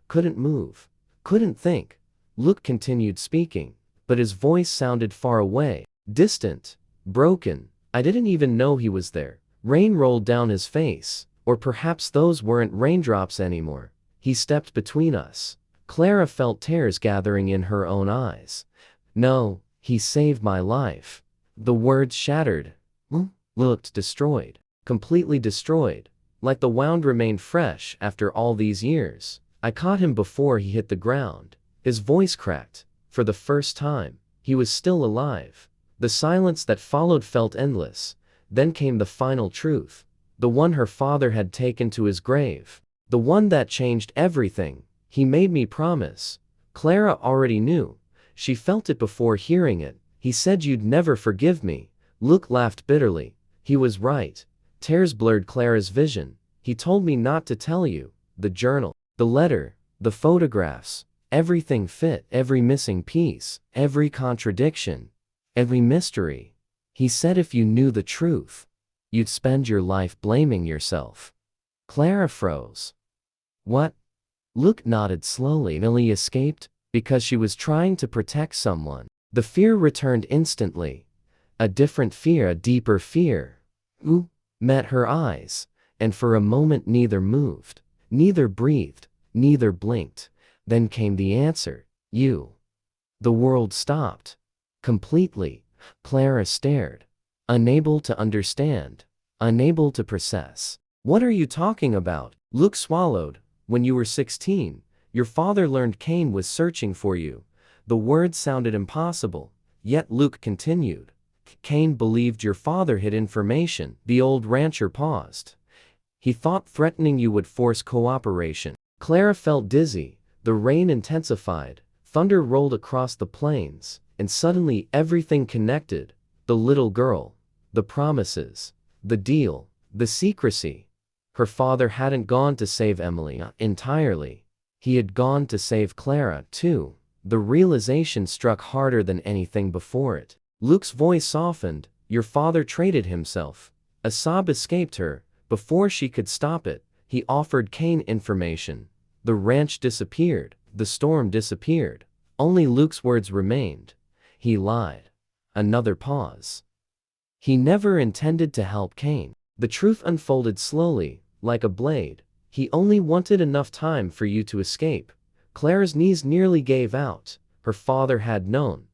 couldn't move, couldn't think. Luke continued speaking, but his voice sounded far away, distant, broken. I didn't even know he was there. Rain rolled down his face, or perhaps those weren't raindrops anymore. He stepped between us. Clara felt tears gathering in her own eyes. No, he saved my life. The words shattered. Looked destroyed, completely destroyed. Like the wound remained fresh after all these years. I caught him before he hit the ground. His voice cracked. For the first time, he was still alive. The silence that followed felt endless. Then came the final truth. The one her father had taken to his grave. The one that changed everything. He made me promise. Clara already knew. She felt it before hearing it. He said you'd never forgive me. Luke laughed bitterly. He was right. Tears blurred Clara's vision. He told me not to tell you. The journal, the letter, the photographs, everything fit, every missing piece, every contradiction, every mystery. He said if you knew the truth, you'd spend your life blaming yourself. Clara froze. What? Luke nodded slowly. Emily escaped because she was trying to protect someone. The fear returned instantly. A different fear, a deeper fear. Met her eyes, and for a moment neither moved, neither breathed, neither blinked. Then came the answer. You. The world stopped. Completely. Clara stared, unable to understand, unable to process. What are you talking about? Luke swallowed. When you were 16, your father learned Cain was searching for you. The words sounded impossible, yet Luke continued. Cain believed your father hid information. The old rancher paused. He thought threatening you would force cooperation. Clara felt dizzy. The rain intensified. Thunder rolled across the plains, and suddenly everything connected. The little girl, the promises, the deal, the secrecy. Her father hadn't gone to save Emily entirely. He had gone to save Clara, too. The realization struck harder than anything before it. Luke's voice softened. Your father traded himself. A sob escaped her. Before she could stop it, he offered Cain information. The ranch disappeared. The storm disappeared. Only Luke's words remained. He lied. Another pause. He never intended to help Cain. The truth unfolded slowly, like a blade. He only wanted enough time for you to escape. Clara's knees nearly gave out. Her father had known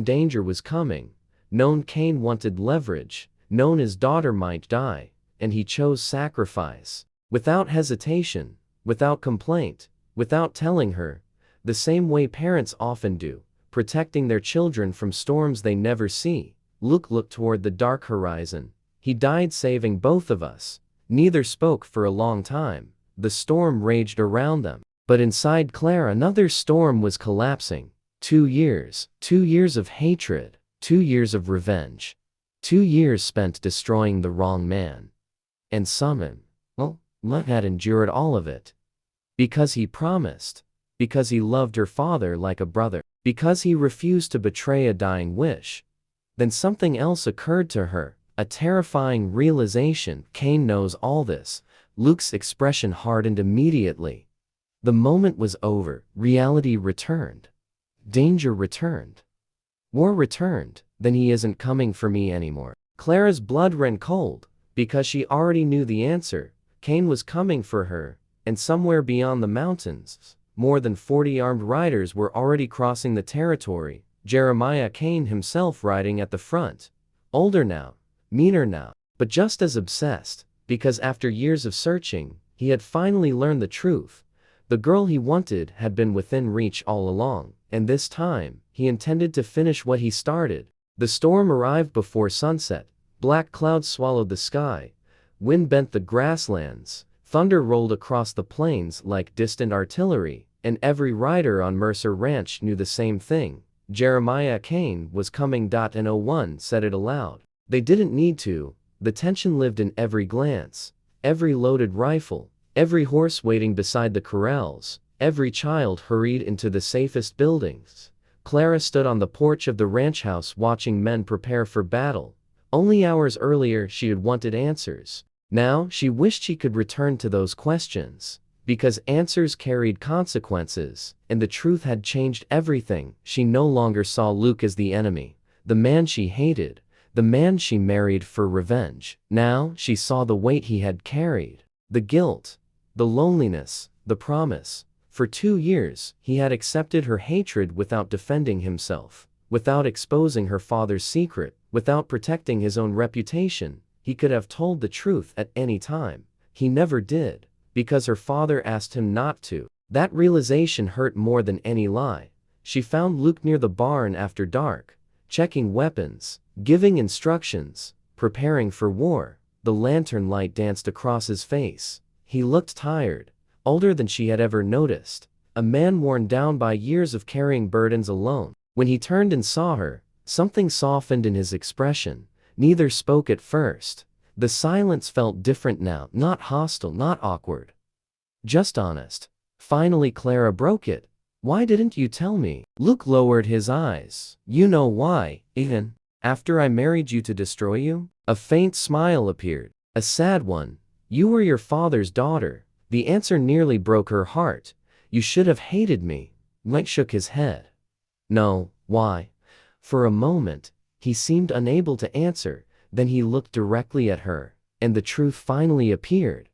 danger was coming, known Cain wanted leverage, known his daughter might die, and he chose sacrifice. Without hesitation, without complaint, without telling her, the same way parents often do, protecting their children from storms they never see. Luke looked toward the dark horizon. He died saving both of us. Neither spoke for a long time. The storm raged around them. But inside Clara another storm was collapsing. 2 years. 2 years of hatred. 2 years of revenge. 2 years spent destroying the wrong man. And someone, Luke had endured all of it. Because he promised. Because he loved her father like a brother. Because he refused to betray a dying wish. Then something else occurred to her. A terrifying realization. Cain knows all this. Luke's expression hardened immediately. The moment was over. Reality returned. Danger returned. War returned. Then he isn't coming for me anymore. Clara's blood ran cold, because she already knew the answer. Cain was coming for her, and somewhere beyond the mountains, more than 40 armed riders were already crossing the territory. Jeremiah Cain himself riding at the front. Older now, meaner now, but just as obsessed, because after years of searching, he had finally learned the truth. The girl he wanted had been within reach all along, and this time, he intended to finish what he started. The storm arrived before sunset. Black clouds swallowed the sky. Wind bent the grasslands. Thunder rolled across the plains like distant artillery, and every rider on Mercer Ranch knew the same thing. Jeremiah Kane was coming. And no one said it aloud. They didn't need to. The tension lived in every glance, every loaded rifle, every horse waiting beside the corrals, every child hurried into the safest buildings. Clara stood on the porch of the ranch house watching men prepare for battle. Only hours earlier she had wanted answers. Now she wished she could return to those questions, because answers carried consequences, and the truth had changed everything. She no longer saw Luke as the enemy, the man she hated, the man she married for revenge. Now she saw the weight he had carried, the guilt, the loneliness, the promise. For 2 years, he had accepted her hatred without defending himself, without exposing her father's secret, without protecting his own reputation. He could have told the truth at any time. He never did, because her father asked him not to. That realization hurt more than any lie. She found Luke near the barn after dark, checking weapons, giving instructions, preparing for war. The lantern light danced across his face. He looked tired, older than she had ever noticed, a man worn down by years of carrying burdens alone. When he turned and saw her, something softened in his expression. Neither spoke at first. The silence felt different now, not hostile, not awkward, just honest. Finally Clara broke it. "Why didn't you tell me?" Luke lowered his eyes. "You know why, even after I married you to destroy you?" A faint smile appeared, a sad one. "You were your father's daughter." The answer nearly broke her heart. "You should have hated me." Mike shook his head. "No, why?" For a moment, he seemed unable to answer. Then he looked directly at her, and the truth finally appeared.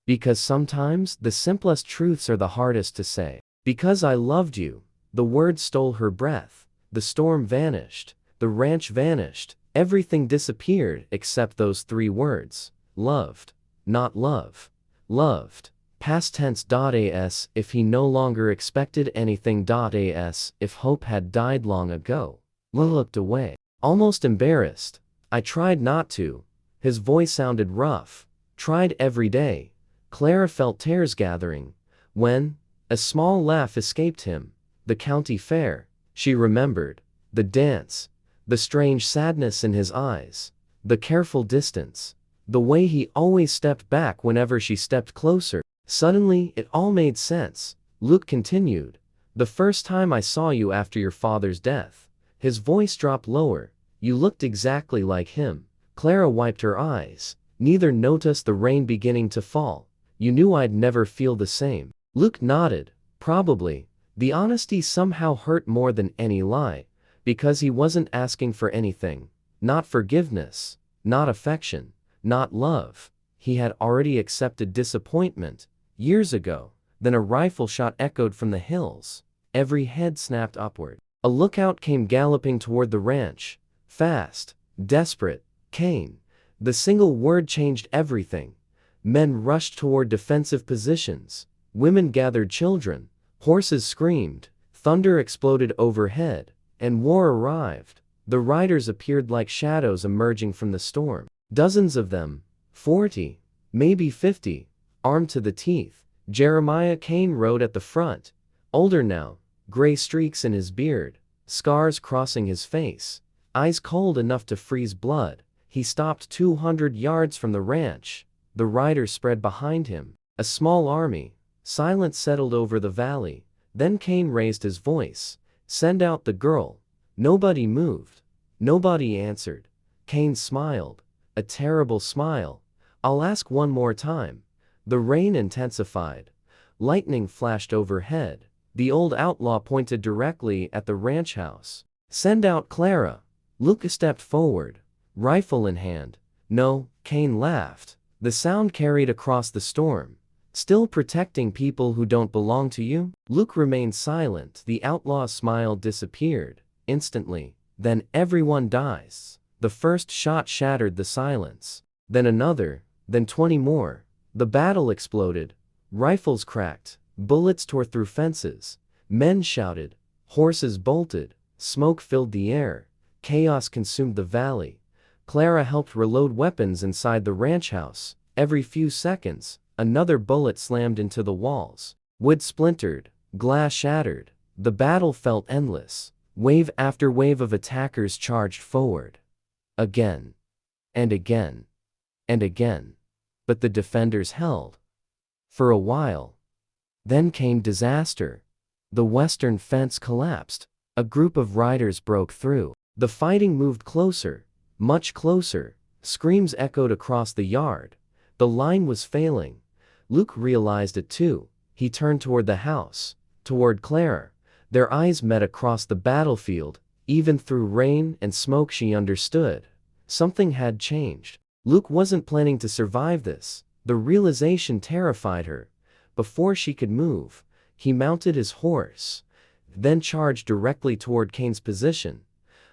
"Because sometimes the simplest truths are the hardest to say." "Because I loved you." The words stole her breath. The storm vanished. The ranch vanished. Everything disappeared except those 3 words. Loved. Not love. Loved. Past tense. As if he no longer expected anything. As if hope had died long ago. Will looked away, almost embarrassed. "I tried not to." His voice sounded rough. "Tried every day." Clara felt tears gathering. When? A small laugh escaped him. The county fair. She remembered. The dance. The strange sadness in his eyes. The careful distance. The way he always stepped back whenever she stepped closer. Suddenly, it all made sense. Luke continued. "The first time I saw you after your father's death." His voice dropped lower. "You looked exactly like him." Clara wiped her eyes. "Neither noticed the rain beginning to fall. You knew I'd never feel the same." Luke nodded. Probably. The honesty somehow hurt more than any lie, because he wasn't asking for anything. Not forgiveness. Not affection. Not love. He had already accepted disappointment. Years ago. Then a rifle shot echoed from the hills. Every head snapped upward. A lookout came galloping toward the ranch. Fast. Desperate. Kane. The single word changed everything. Men rushed toward defensive positions. Women gathered children. Horses screamed. Thunder exploded overhead. And war arrived. The riders appeared like shadows emerging from the storm. Dozens of them. 40. Maybe 50. Armed to the teeth. Jeremiah Kane rode at the front. Older now. Gray streaks in his beard. Scars crossing his face. Eyes cold enough to freeze blood. He stopped 200 yards from the ranch. The riders spread behind him. A small army. Silence settled over the valley. Then Kane raised his voice. "Send out the girl." Nobody moved. Nobody answered. Kane smiled. A terrible smile. "I'll ask one more time." The rain intensified. Lightning flashed overhead. The old outlaw pointed directly at the ranch house. "Send out Clara." Luke stepped forward, rifle in hand. "No," Kane laughed. The sound carried across the storm. "Still protecting people who don't belong to you?" Luke remained silent. The outlaw's smile disappeared. Instantly. "Then everyone dies." The first shot shattered the silence. Then another, then 20 more. The battle exploded. Rifles cracked. Bullets tore through fences. Men shouted. Horses bolted. Smoke filled the air. Chaos consumed the valley. Clara helped reload weapons inside the ranch house. Every few seconds, another bullet slammed into the walls. Wood splintered. Glass shattered. The battle felt endless. Wave after wave of attackers charged forward. Again. And again. And again. But the defenders held. For a while. Then came disaster. The western fence collapsed. A group of riders broke through. The fighting moved closer. Much closer. Screams echoed across the yard. The line was failing. Luke realized it too. He turned toward the house. Toward Clara. Their eyes met across the battlefield. Even through rain and smoke she understood. Something had changed. Luke wasn't planning to survive this. The realization terrified her. Before she could move, he mounted his horse, then charged directly toward Kane's position.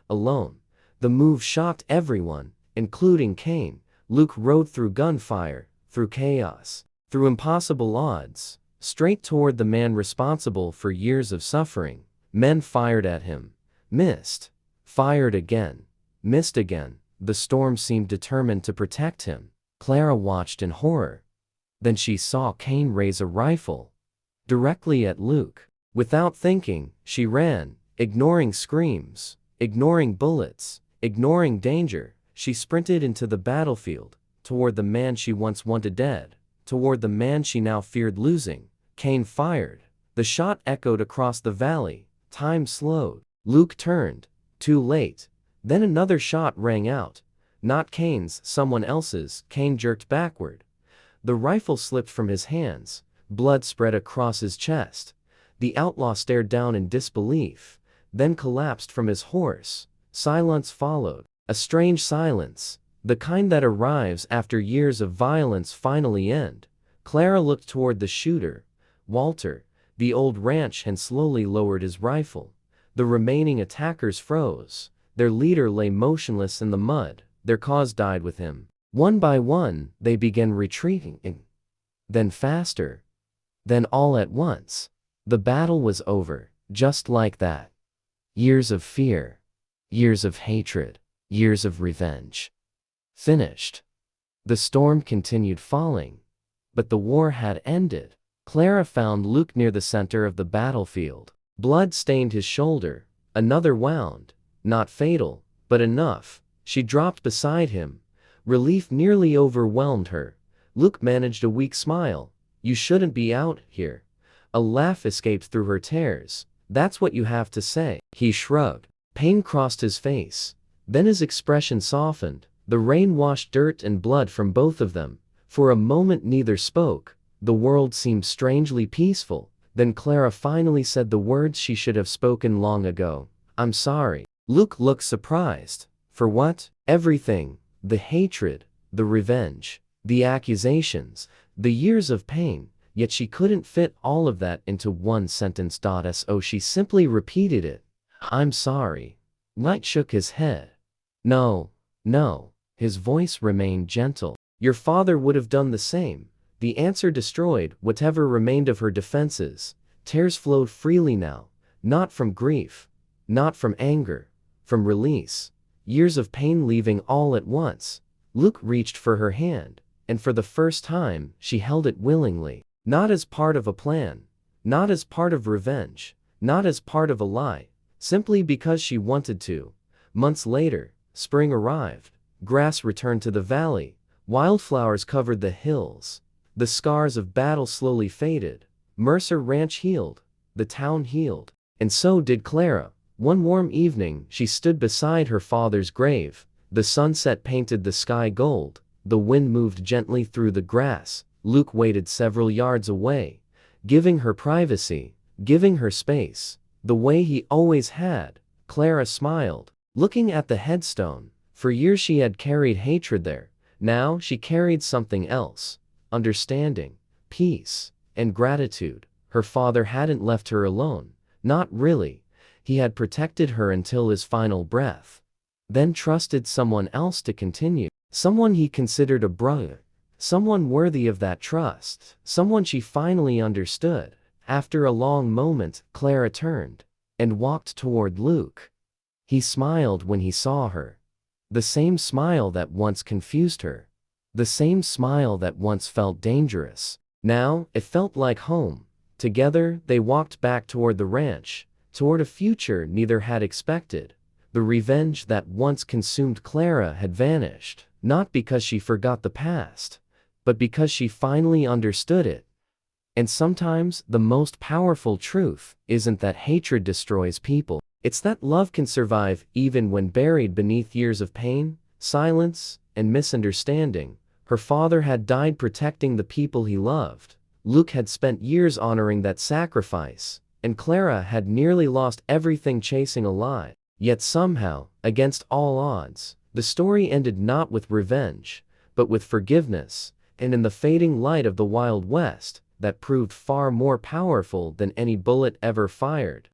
Alone. The move shocked everyone, including Kane. Luke rode through gunfire, through chaos, through impossible odds, straight toward the man responsible for years of suffering. Men fired at him. Missed. Fired again. Missed again. The storm seemed determined to protect him. Clara watched in horror. Then she saw Kane raise a rifle. Directly at Luke. Without thinking, she ran, ignoring screams, ignoring bullets, ignoring danger. She sprinted into the battlefield, toward the man she once wanted dead, toward the man she now feared losing. Kane fired. The shot echoed across the valley. Time slowed. Luke turned. Too late. Then another shot rang out. Not Kane's, someone else's. Kane jerked backward. The rifle slipped from his hands. Blood spread across his chest. The outlaw stared down in disbelief, then collapsed from his horse. Silence followed. A strange silence. The kind that arrives after years of violence finally end. Clara looked toward the shooter, Walter. The old ranch hand slowly lowered his rifle. The remaining attackers froze. Their leader lay motionless in the mud. Their cause died with him. One by one, they began retreating. Then faster. Then all at once. The battle was over, just like that. Years of fear. Years of hatred. Years of revenge. Finished. The storm continued falling. But the war had ended. Clara found Luke near the center of the battlefield. Blood stained his shoulder. Another wound. Not fatal, but enough. She dropped beside him. Relief nearly overwhelmed her. Luke managed a weak smile. You shouldn't be out here. A laugh escaped through her tears. That's what you have to say. He shrugged. Pain crossed his face. Then his expression softened. The rain washed dirt and blood from both of them. For a moment neither spoke. The world seemed strangely peaceful. Then Clara finally said the words she should have spoken long ago. I'm sorry. Luke looked surprised. For what? Everything. The hatred, the revenge, the accusations, the years of pain. Yet she couldn't fit all of that into one sentence. So she simply repeated it. I'm sorry. Knight shook his head. No, no. His voice remained gentle. Your father would have done the same. The answer destroyed whatever remained of her defenses. Tears flowed freely now. Not from grief. Not from anger. From release. Years of pain leaving all at once. Luke reached for her hand, and for the first time, she held it willingly. Not as part of a plan. Not as part of revenge. Not as part of a lie. Simply because she wanted to. Months later, spring arrived. Grass returned to the valley. Wildflowers covered the hills. The scars of battle slowly faded. Mercer Ranch healed. The town healed. And so did Clara. One warm evening, she stood beside her father's grave. The sunset painted the sky gold. The wind moved gently through the grass. Luke waited several yards away, giving her privacy, giving her space, the way he always had. Clara smiled, looking at the headstone. For years she had carried hatred there. Now she carried something else. Understanding, peace, and gratitude. Her father hadn't left her alone. Not really. He had protected her until his final breath. then trusted someone else to continue. Someone he considered a brother. Someone worthy of that trust. Someone she finally understood. After a long moment, Clara turned and walked toward Luke. He smiled when he saw her. The same smile that once confused her. The same smile that once felt dangerous. Now, it felt like home. Together, they walked back toward the ranch, toward a future neither had expected. The revenge that once consumed Clara had vanished, not because she forgot the past, but because she finally understood it. And sometimes, the most powerful truth isn't that hatred destroys people. It's that love can survive even when buried beneath years of pain, silence, and misunderstanding. Her father had died protecting the people he loved. Luke had spent years honoring that sacrifice, and Clara had nearly lost everything chasing a lie. Yet somehow, against all odds, the story ended not with revenge, but with forgiveness, and in the fading light of the Wild West, that proved far more powerful than any bullet ever fired.